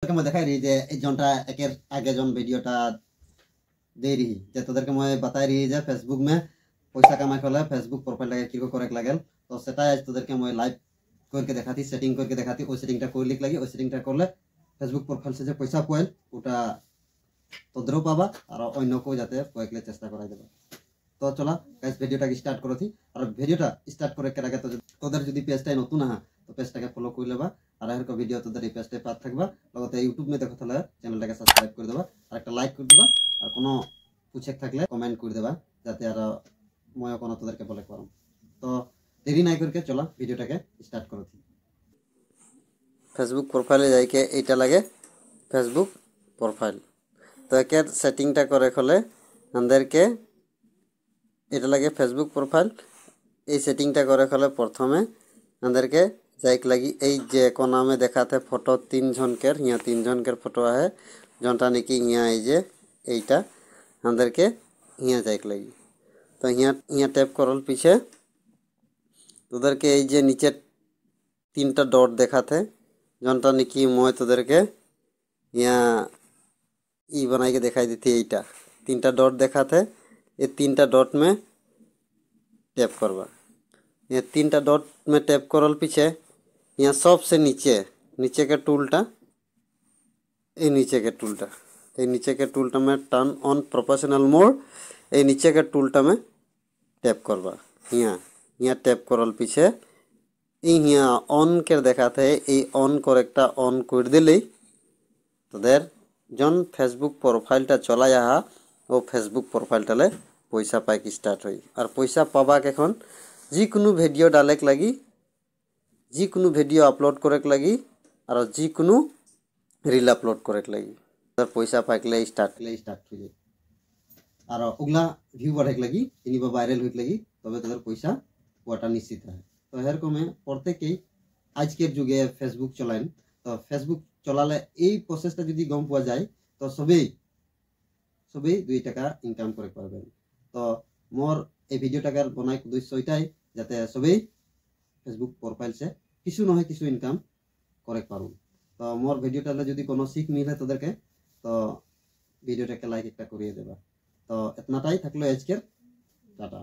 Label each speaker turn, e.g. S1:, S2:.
S1: তোদেরকে मैं দেখাই रही जे जोनटा एकेर आगे जोन वीडियोटा दे रही जे তোদেরকে मैं बताई रही जे फेसबुक में पैसा कमाई करले फेसबुक प्रोफाइल टाके किरको करे लागल तो सेटा आज তোদেরকে मैं लाइव करके देखाती सेटिंग करके देखाती ওই সেটিংটা করলে লাগি ওই সেটিংটা করলে फेसबुक प्रोफाइल से যে পয়সা পাইল ওটা তোদেরও পাবা আর অন্যকেও যাতে পাইলে চেষ্টা করাই দেবা। তো চলো গাইস ভিডিওটা স্টার্ট করছি আর ভিডিওটা স্টার্ট করে আগে তো তোদের যদি পেজটা নতুন হ্যাঁ তো পেজটাকে ফলো করে लेबा আর এরকম ভিডিও তোদের এই পেজটায় পাত থাকবা লগতে ইউটিউব মে দেখো তাহলে চ্যানেলটাকে সাবস্ক্রাইব করে দেবা আর একটা লাইক করে দেবা আর কোনো পুছে থাকলে কমেন্ট করে দেবা যাতে আর মই কোনো তোদেরকে বলে পারম। তো দেরি নাই করকে চলো ভিডিওটাকে স্টার্ট করছি। फेसबुक प्रोफाइले जाइके এইটা লাগে फेसबुक प्रोफाइल तो একের সেটিংটা করে খলে আমাদেরকে এটা লাগে फेसबुक प्रोफाइल এই সেটিংটা করে খলে প্রথমে আমাদেরকে যাইক লাগি এই যে কোনা में দেখাতে ফটো তিন জনকের ইয়া তিন জনকের ফটো আছে জনটা নাকি ইয়া এই যে এইটা আমাদেরকে ইয়া যাইক লাগি তো ইয়া ট্যাপ করল পিছে তোদেরকে এই যে নিচে তিনটা ডট দেখাতে জনটা নাকি মই তোদেরকে ইয়া ই बनाई के दिखाई देती এইটা तीनटा डॉट देखाते ये तीनटा डॉट में टैप करवा ये तीनटा डॉट में टैप करल पीछे यहाँ सबसे नीचे के टूलटा ये नीचे के टूलटा में टर्न ऑन प्रोफेशनल मोड ये नीचे के टूलटा में टैप करवा यहाँ टैप करल पीछे यहाँ ऑन के देखाते ये ऑन करेक्टा ऑन कर दिले তোদের जन फेसबुक प्रोफाइलटा चलाया वो फेसबुक प्रोफाइलटाले पैसा पाइक स्टार्ट हुई और पैसा पाबाक एखन जिकुनु भिडियो डालेक लगी जिकुनु भिडियो अपलोड करेक लगी और जिकुनु रील अपलोड करेक लगी तर पैसा पाइकले स्टार्ट हो जाए और ओगला ভিউ बढ़ेक लगी इनिबा वायरल होइक लगी तबे তোদের पैसा पाटा निश्चित है। तो एरकम प्रत्येकेई आजकेर जुगे फेसबुक चलाएन तो फेसबुक चलाले এই প্রসেসটা যদি গম পাওয়া যায় তো সবেই 2 টাকা ইনকাম করে পারবেন। তো মোর এই ভিডিওটাকে বানাই উদ্দেশ্য এটাই যাতে সবেই ফেসবুক প্রোফাইল সে কিছু নহয় কিছু ইনকাম করে পারুন। তো মোর ভিডিওটালে যদি কোনো শিখ মিলে তোদেরকে তো ভিডিওটাকে লাইক একটা করিয়ে দেবা। তো এতনাটাই থাকলো আজকের টাটা।